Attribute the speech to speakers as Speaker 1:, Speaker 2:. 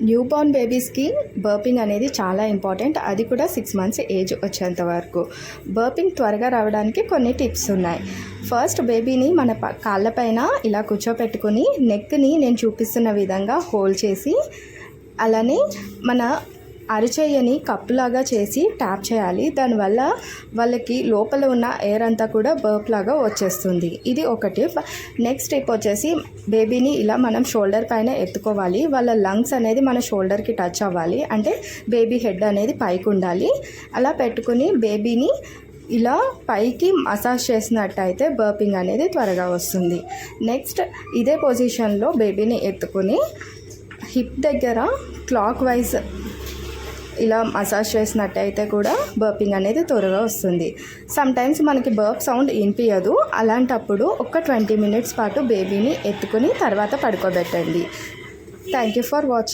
Speaker 1: New Born బేబీస్కి burping అనేది చాలా important, అది కూడా 6 months ఏజ్ వచ్చేంత వరకు. బర్పింగ్ త్వరగా రావడానికి కొన్ని టిప్స్ ఉన్నాయి. ఫస్ట్ బేబీని మన కాళ్ళపైన ఇలా కూర్చోపెట్టుకుని నెక్ని నేను చూపిస్తున్న విధంగా హోల్డ్ చేసి, అలానే మన అరచేయని కప్పులాగా చేసి ట్యాప్ చేయాలి. దానివల్ల వాళ్ళకి లోపల ఉన్న ఎయిర్ అంతా కూడా బర్ప్ లాగా వచ్చేస్తుంది. ఇది ఒక టిప్. నెక్స్ట్ టిప్ వచ్చేసి బేబీని ఇలా మనం షోల్డర్ పైన ఎత్తుకోవాలి. వాళ్ళ లంగ్స్ అనేది మన షోల్డర్కి టచ్ అవ్వాలి, అంటే బేబీ హెడ్ అనేది పైకి ఉండాలి. అలా పెట్టుకుని బేబీని ఇలా పైకి మసాజ్ చేసినట్టయితే బర్పింగ్ అనేది త్వరగా వస్తుంది. నెక్స్ట్ ఇదే పొజిషన్లో బేబీని ఎత్తుకుని హిప్ దగ్గర క్లాక్ వైజ్ ఇలా మసాజ్ చేసినట్టయితే కూడా బర్పింగ్ అనేది త్వరగా వస్తుంది. సమ్టైమ్స్ మనకి బర్ప్ సౌండ్ వినిపించదు. అలాంటప్పుడు ఒక 20 minutes పాటు బేబీని ఎత్తుకుని తర్వాత పడుకోబెట్టండి. Thank you for watching.